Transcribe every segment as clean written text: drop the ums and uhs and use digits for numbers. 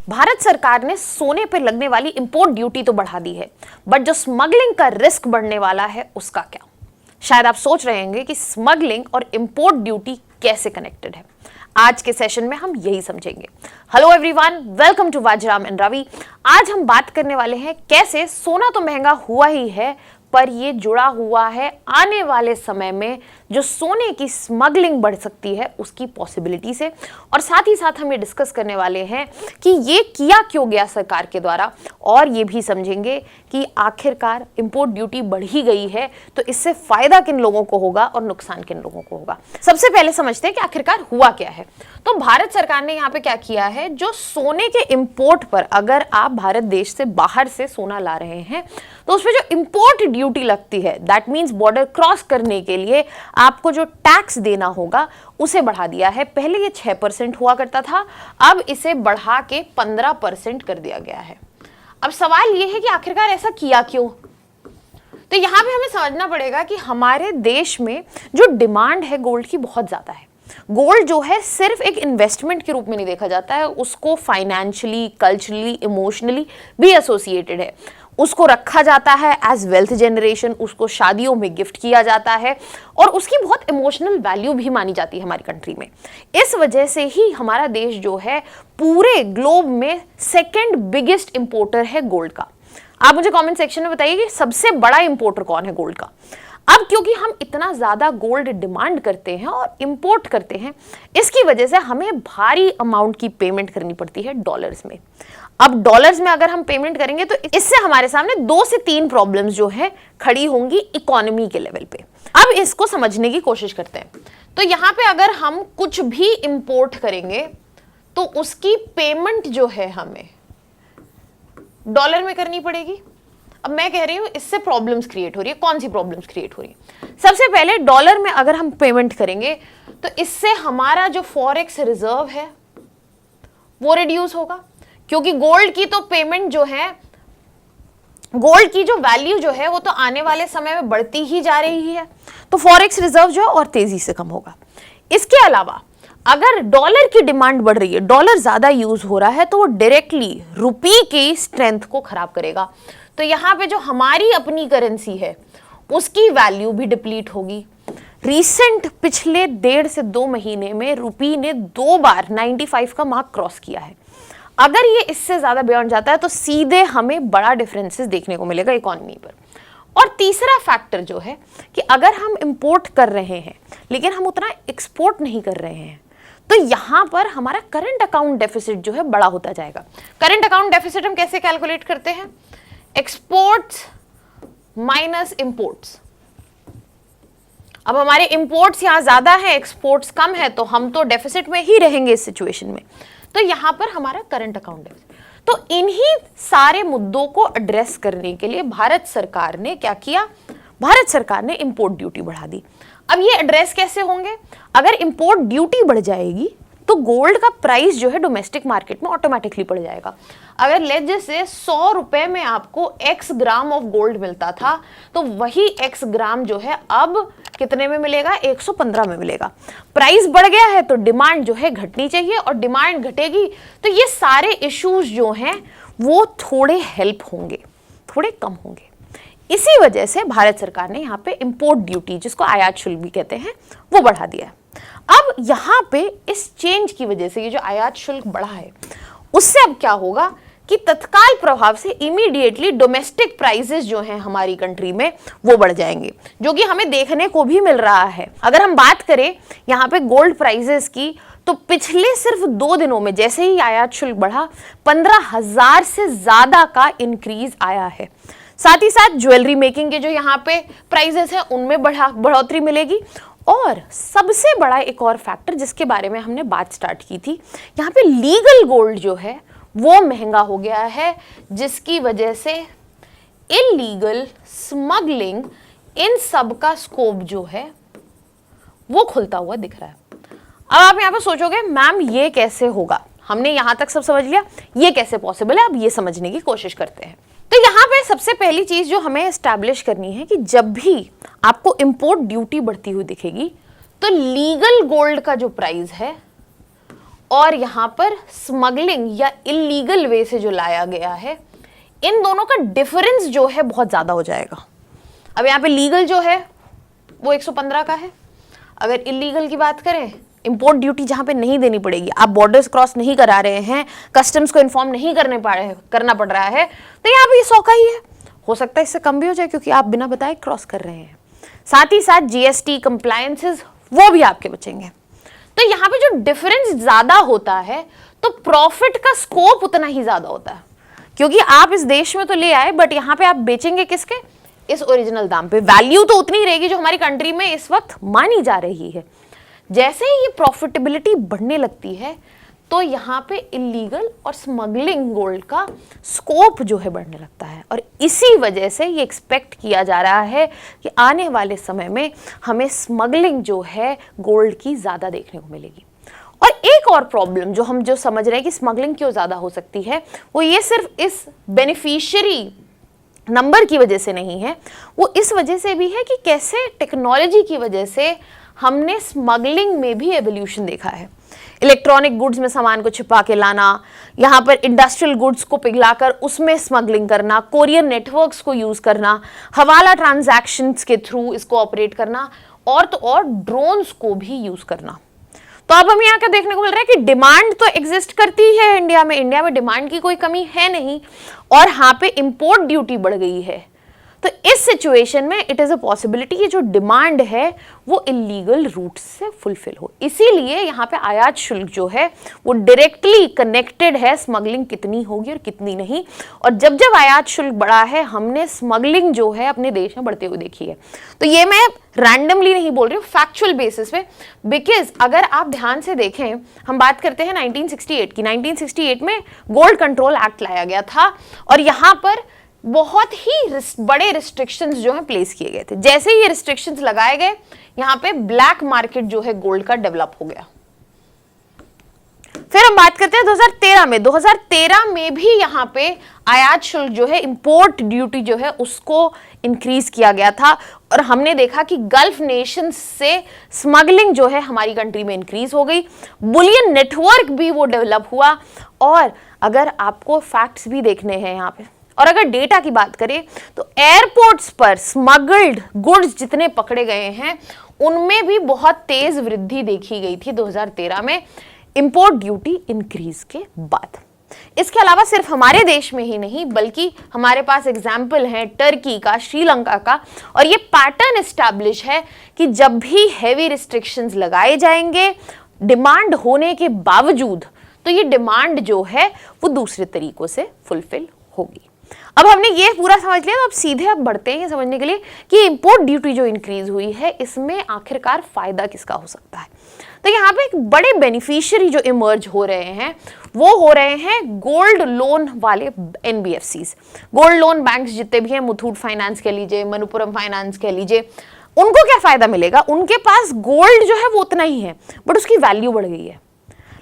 भारत सरकार ने सोने पर लगने वाली इंपोर्ट ड्यूटी तो बढ़ा दी है, बट जो स्मगलिंग का रिस्क बढ़ने वाला है उसका क्या? शायद आप सोच रहे होंगे कि स्मगलिंग और इंपोर्ट ड्यूटी कैसे कनेक्टेड है। आज के सेशन में हम यही समझेंगे। Hello everyone, welcome to Vajiram and Ravi. आज हम बात करने वाले हैं कैसे सोना तो महंगा हुआ ही है, पर ये जुड़ा हुआ है आने वाले समय में जो सोने की स्मगलिंग बढ़ सकती है उसकी पॉसिबिलिटी से। और साथ ही साथ हम ये डिस्कस करने वाले हैं कि ये किया क्यों गया सरकार के द्वारा, और ये भी समझेंगे कि आखिरकार इंपोर्ट ड्यूटी बढ़ ही गई है तो इससे फायदा किन लोगों को होगा और नुकसान किन लोगों को होगा। सबसे पहले समझते हैं कि आखिरकार हुआ क्या है। तो भारत सरकार ने यहाँ पे क्या किया है, जो सोने के इंपोर्ट पर अगर आप भारत देश से बाहर से सोना ला रहे हैं तो उसमें जो इंपोर्ट ड्यूटी लगती है, दैट मीन्स बॉर्डर क्रॉस करने के लिए आपको जो टैक्स देना होगा उसे बढ़ा दिया है। पहले ये 6% हुआ करता था, अब इसे बढ़ा के 15% कर दिया गया है। अब सवाल ये है कि आखिरकार ऐसा किया क्यों? तो यहां पे हमें समझना पड़ेगा कि हमारे देश में जो डिमांड है गोल्ड की बहुत ज्यादा है। गोल्ड जो है सिर्फ एक इन्वेस्टमेंट के रूप में नहीं देखा जाता है, उसको फाइनेंशियली, कल्चरली, इमोशनली भी एसोसिएटेड है। उसको रखा जाता है एज वेल्थ जनरेशन, उसको शादियों में गिफ्ट किया जाता है और उसकी बहुत इमोशनल वैल्यू भी मानी जाती है हमारी कंट्री में। इस वजह से ही हमारा देश जो है पूरे ग्लोब में सेकंड बिगेस्ट इंपोर्टर है गोल्ड का। आप मुझे कमेंट सेक्शन में बताइए कि सबसे बड़ा इंपोर्टर कौन है गोल्ड का। अब क्योंकि हम इतना ज्यादा गोल्ड डिमांड करते हैं और इंपोर्ट करते हैं, इसकी वजह से हमें भारी अमाउंट की पेमेंट करनी पड़ती है डॉलर्स में। अब डॉलर्स में अगर हम पेमेंट करेंगे तो इससे हमारे सामने 2 से 3 प्रॉब्लम्स जो है खड़ी होंगी इकोनॉमी के लेवल पे। अब इसको समझने की कोशिश करते हैं। तो यहाँ पे अगर हम कुछ भी इंपोर्ट करेंगे तो उसकी पेमेंट जो है हमें डॉलर में करनी पड़ेगी। अब मैं कह रही हूं इससे प्रॉब्लम्स क्रिएट हो रही है। कौन सी प्रॉब्लम्स क्रिएट हो रही है? सबसे पहले डॉलर में अगर हम पेमेंट करेंगे तो इससे हमारा जो फॉरेक्स रिजर्व है वो रिड्यूस होगा, क्योंकि गोल्ड की तो पेमेंट जो है, गोल्ड की जो वैल्यू जो है वो तो आने वाले समय में बढ़ती ही जा रही है, तो फॉरेक्स रिजर्व जो है और तेजी से कम होगा। इसके अलावा अगर डॉलर की डिमांड बढ़ रही है, डॉलर ज्यादा यूज हो रहा है, तो वो डायरेक्टली रुपी की स्ट्रेंथ को खराब करेगा। तो यहां पे जो हमारी अपनी करेंसी है उसकी वैल्यू भी डिप्लीट होगी। रिसेंट पिछले 1.5 से 2 महीने में रुपी ने 2 बार 95 का मार्क क्रॉस किया है। अगर ये इससे ज्यादा बियॉन्ड जाता है तो सीधे हमें बड़ा डिफरेंसेस देखने को मिलेगा इकोनॉमी पर। और तीसरा फैक्टर जो है कि अगर हम इंपोर्ट कर रहे हैं लेकिन हम उतना एक्सपोर्ट नहीं कर रहे हैं, तो यहां पर हमारा करंट अकाउंट डेफिसिट जो है बड़ा होता जाएगा। करंट अकाउंट डेफिसिट हम कैसे कैलकुलेट करते हैं? Exports minus imports. अब हमारे इंपोर्ट्स यहां ज्यादा है, एक्सपोर्ट्स कम है, तो हम तो डेफिसिट में ही रहेंगे इस सिचुएशन में। तो यहां पर हमारा करंट अकाउंट डेफिसिट। तो इन्हीं सारे मुद्दों को एड्रेस करने के लिए भारत सरकार ने क्या किया? भारत सरकार ने इंपोर्ट ड्यूटी बढ़ा दी। अब ये एड्रेस कैसे होंगे? अगर इंपोर्ट ड्यूटी बढ़ जाएगी तो गोल्ड का प्राइस जो है डोमेस्टिक मार्केट में ऑटोमेटिकली बढ़ जाएगा। अगर लेट जैसे 100 रुपए में आपको x ग्राम ऑफ गोल्ड मिलता था, तो वही x ग्राम जो है अब कितने में मिलेगा? 115 में मिलेगा। प्राइस बढ़ गया है तो डिमांड जो है घटनी चाहिए, और डिमांड घटेगी तो ये सारे इश्यूज जो हैं वो थोड़े हेल्प होंगे, थोड़े कम होंगे। इसी वजह से भारत सरकार ने यहाँ पे इंपोर्ट ड्यूटी, जिसको आयात शुल्क भी कहते हैं, वो बढ़ा दिया है। अब यहाँ पे इस चेंज की वजह से ये जो आयात शुल्क बढ़ा है उससे अब क्या होगा कि तत्काल प्रभाव से इमीडिएटली डोमेस्टिक प्राइसेस जो हैं हमारी कंट्री में वो बढ़ जाएंगे, जो कि हमें देखने को भी मिल रहा है। अगर हम बात करें यहाँ पे गोल्ड प्राइसेस की, तो पिछले सिर्फ 2 दिनों में जैसे ही आयात शुल्क बढ़ा 15,000 से ज्यादा का इंक्रीज आया है। साथ ही साथ ज्वेलरी मेकिंग के जो यहाँ पे प्राइसेस हैं उनमें बढ़ोतरी मिलेगी। और सबसे बड़ा एक और फैक्टर जिसके बारे में हमने बात स्टार्ट की थी, यहाँ पे लीगल गोल्ड जो है वो महंगा हो गया है, जिसकी वजह से इलीगल स्मगलिंग, इन सब का स्कोप जो है वो खुलता हुआ दिख रहा है। अब आप यहाँ पे सोचोगे मैम ये कैसे होगा? हमने यहां तक सब समझ लिया, ये कैसे पॉसिबल है? अब ये समझने की कोशिश करते हैं। तो यहाँ पे सबसे पहली चीज जो हमें एस्टैब्लिश करनी है कि जब भी आपको इंपोर्ट ड्यूटी बढ़ती हुई दिखेगी तो लीगल गोल्ड का जो प्राइस है और यहाँ पर स्मगलिंग या इलीगल वे से जो लाया गया है, इन दोनों का डिफरेंस जो है बहुत ज़्यादा हो जाएगा। अब यहाँ पे लीगल जो है वो 115 का है, अगर इलीगल की बात करें, इंपोर्ट ड्यूटी जहाँ पे नहीं देनी पड़ेगी, आप बॉर्डर्स क्रॉस नहीं करा रहे हैं, कस्टम्स को इन्फॉर्म नहीं करना पड़ रहा है, तो यहाँ पे ये 100 का ही है। हो सकता है इससे कम भी हो जाए क्योंकि आप बिना बताए क्रॉस कर रहे हैं। साथ ही साथ जीएसटी कंप्लायंसेस वो भी आपके बचेंगे। तो यहाँ पे जो डिफरेंस ज्यादा होता है तो प्रॉफिट का स्कोप उतना ही ज्यादा होता है, क्योंकि आप इस देश में तो ले आए बट यहाँ पे आप बेचेंगे किसके? इस ओरिजिनल दाम पे। वैल्यू तो उतनी ही रहेगी जो हमारी कंट्री में इस वक्त मानी जा रही है। जैसे ही ये प्रॉफिटेबिलिटी बढ़ने लगती है तो यहाँ पे इलीगल और स्मगलिंग गोल्ड का स्कोप जो है बढ़ने लगता है, और इसी वजह से ये एक्सपेक्ट किया जा रहा है कि आने वाले समय में हमें स्मगलिंग जो है गोल्ड की ज़्यादा देखने को मिलेगी। और एक और प्रॉब्लम जो हम समझ रहे हैं कि स्मगलिंग क्यों ज़्यादा हो सकती है, वो ये सिर्फ इस बेनिफिशियरी नंबर की वजह से नहीं है, वो इस वजह से भी है कि कैसे टेक्नोलॉजी की वजह से हमने स्मगलिंग में भी एवोल्यूशन देखा है। इलेक्ट्रॉनिक गुड्स में सामान को छिपा के लाना, यहाँ पर इंडस्ट्रियल गुड्स को पिघलाकर उसमें स्मगलिंग करना, कोरियर नेटवर्क्स को यूज करना, हवाला ट्रांजैक्शंस के थ्रू इसको ऑपरेट करना, और तो और ड्रोन्स को भी यूज करना। तो अब हमें यहाँ क्या देखने को मिल रहा है कि डिमांड तो एग्जिस्ट करती है इंडिया में डिमांड की कोई कमी है नहीं, और यहाँ पे इंपोर्ट ड्यूटी बढ़ गई है। तो इस सिचुएशन में इट इज अ पॉसिबिलिटी कि जो डिमांड है वो इलीगल रूट से फुलफिल हो। इसीलिए यहाँ पे आयात शुल्क जो है वो डायरेक्टली कनेक्टेड है स्मगलिंग कितनी होगी और कितनी नहीं। और जब जब आयात शुल्क बढ़ा है, हमने स्मगलिंग जो है अपने देश में बढ़ते हुए देखी है। तो ये मैं रैंडमली नहीं बोल रही हूँ, फैक्चुअल बेसिस पे, बिकॉज अगर आप ध्यान से देखें, हम बात करते हैं 1968 की। 1968 में गोल्ड कंट्रोल एक्ट लाया गया था और यहाँ पर बहुत ही बड़े रिस्ट्रिक्शंस जो है प्लेस किए गए थे। जैसे ही ये रिस्ट्रिक्शंस लगाए गए, यहाँ पे ब्लैक मार्केट जो है गोल्ड का डेवलप हो गया। फिर हम बात करते हैं 2013 में। 2013 में भी यहाँ पे आयात शुल्क जो है, इंपोर्ट ड्यूटी जो है, उसको इंक्रीज किया गया था, और हमने देखा कि गल्फ नेशंस से स्मगलिंग जो है हमारी कंट्री में इंक्रीज हो गई। बुलियन नेटवर्क भी वो डेवलप हुआ। और अगर आपको फैक्ट्स भी देखने हैं यहाँ पे, और अगर डेटा की बात करें, तो एयरपोर्ट्स पर स्मगल्ड गुड्स जितने पकड़े गए हैं उनमें भी बहुत तेज वृद्धि देखी गई थी 2013 में, इंपोर्ट ड्यूटी इंक्रीज के बाद। इसके अलावा सिर्फ हमारे देश में ही नहीं, बल्कि हमारे पास एग्जाम्पल है टर्की का, श्रीलंका का, और ये पैटर्न एस्टैब्लिश है कि जब भी हैवी रिस्ट्रिक्शंस लगाए जाएंगे डिमांड होने के बावजूद, तो ये डिमांड जो है वो दूसरे तरीकों से फुलफिल होगी। अब हमने ये पूरा समझ लिया, तो अब सीधे अब बढ़ते हैं ये समझने के लिए कि इंपोर्ट ड्यूटी जो इंक्रीज हुई है, इसमें आखिरकार फायदा किसका हो सकता है। तो यहाँ पे एक बड़े बेनिफिशियरी जो इमर्ज हो रहे हैं, वो हो रहे हैं गोल्ड लोन वाले एनबीएफसीज। गोल्ड लोन बैंक्स जितने भी हैं, मुथूट फाइनेंस कह लीजिए, मणिपुरम फाइनेंस कह लीजिए, उनको क्या फायदा मिलेगा? उनके पास गोल्ड जो है वो उतना ही है, बट उसकी वैल्यू बढ़ गई है।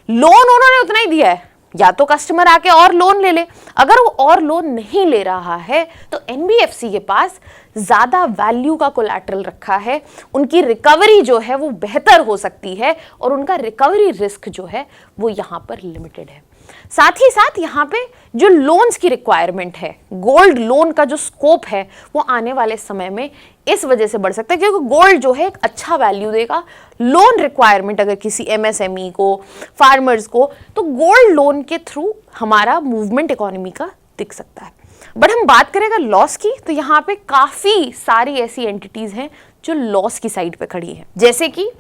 लोन उन्होंने उतना ही दिया है, या तो कस्टमर आके और लोन ले ले। अगर वो और लोन नहीं ले रहा है तो एनबीएफसी के पास ज्यादा वैल्यू का कोलैटरल रखा है, उनकी रिकवरी जो है वो बेहतर हो सकती है, और उनका रिकवरी रिस्क जो है वो यहाँ पर लिमिटेड है। साथ ही साथ यहाँ पे जो लोन्स की रिक्वायरमेंट है, गोल्ड लोन का जो स्कोप है, वो आने वाले समय में इस वजह से बढ़ सकता है क्योंकि गोल्ड जो है एक अच्छा वैल्यू देगा। लोन रिक्वायरमेंट अगर किसी एमएसएमई को, फार्मर्स को, तो गोल्ड लोन के थ्रू हमारा मूवमेंट इकोनॉमी का दिख सकता है। बट हम बात करें अगर लॉस की, तो यहाँ पे काफी सारी ऐसी एंटिटीज हैं जो लॉस की साइड पे खड़ी हैं, जैसे कि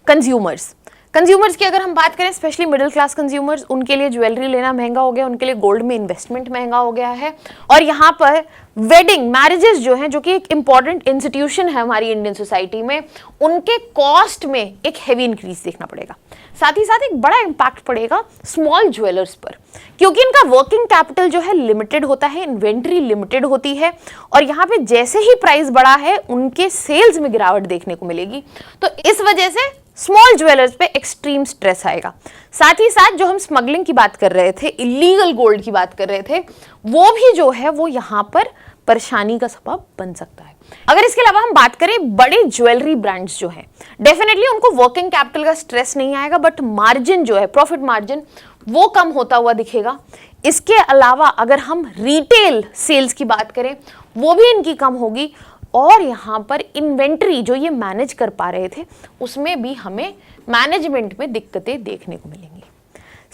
कंज्यूमर्स की अगर हम बात करें, स्पेशली मिडिल क्लास कंज्यूमर्स, उनके लिए ज्वेलरी लेना महंगा हो गया, उनके लिए गोल्ड में इन्वेस्टमेंट महंगा हो गया है। और यहाँ पर वेडिंग, मैरिजेस जो हैं, जो कि एक इंपॉर्टेंट इंस्टीट्यूशन है हमारी इंडियन सोसाइटी में, उनके कॉस्ट में एक हेवी इंक्रीज देखना पड़ेगा। साथ ही साथ एक बड़ा इंपैक्ट पड़ेगा स्मॉल ज्वेलर्स पर, क्योंकि इनका वर्किंग कैपिटल जो है लिमिटेड होता है, इन्वेंट्री लिमिटेड होती है, और यहाँ पे जैसे ही प्राइस बढ़ा है उनके सेल्स में गिरावट देखने को मिलेगी। तो इस वजह से स्मॉल ज्वेलर्स पे एक्सट्रीम स्ट्रेस आएगा। साथ ही साथ जो हम स्मगलिंग की बात कर रहे थे, इलीगल गोल्ड की बात कर रहे थे, वो भी जो है वो यहाँ पर परेशानी का सबब बन सकता है। अगर इसके अलावा हम बात करें बड़े ज्वेलरी ब्रांड्स जो हैं, डेफिनेटली उनको वर्किंग कैपिटल का स्ट्रेस नहीं आएगा, बट मार्जिन जो है, प्रॉफिट मार्जिन, वो कम होता हुआ दिखेगा। इसके अलावा अगर हम रिटेल सेल्स की बात करें, वो भी इनकी कम होगी, और यहाँ पर इन्वेंट्री जो ये मैनेज कर पा रहे थे, उसमें भी हमें मैनेजमेंट में दिक्कतें देखने को मिलेंगी।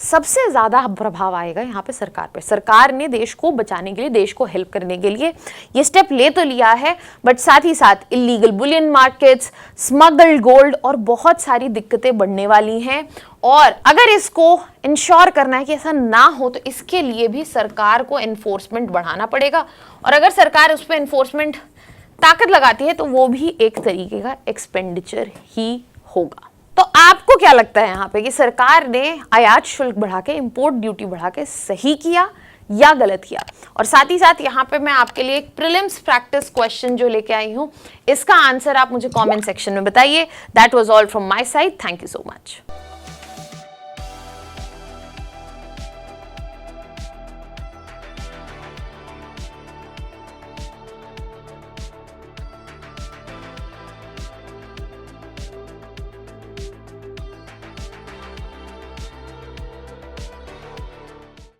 सबसे ज़्यादा प्रभाव आएगा यहाँ पे सरकार पे। सरकार ने देश को बचाने के लिए, देश को हेल्प करने के लिए ये स्टेप ले तो लिया है, बट साथ ही साथ illegal Boolean markets, smuggled gold और बहुत सारी दिक्कतें बढ़ने वाली हैं। और अगर इसको इंश्योर करना है कि ऐसा ना हो, तो इसके लिए भी सरकार को एनफोर्समेंट बढ़ाना पड़ेगा। और अगर सरकार उस पर एनफोर्समेंट ताकत लगाती है, तो वो भी एक तरीके का एक्सपेंडिचर ही होगा। तो आपको क्या लगता है यहाँ पे कि सरकार ने आयात शुल्क बढ़ा के, इंपोर्ट ड्यूटी बढ़ा के सही किया या गलत किया? और साथ ही साथ यहाँ पे मैं आपके लिए एक प्रीलिम्स प्रैक्टिस क्वेश्चन जो लेके आई हूँ, इसका आंसर आप मुझे कमेंट सेक्शन में बताइए। That was all from my side. Thank you so much.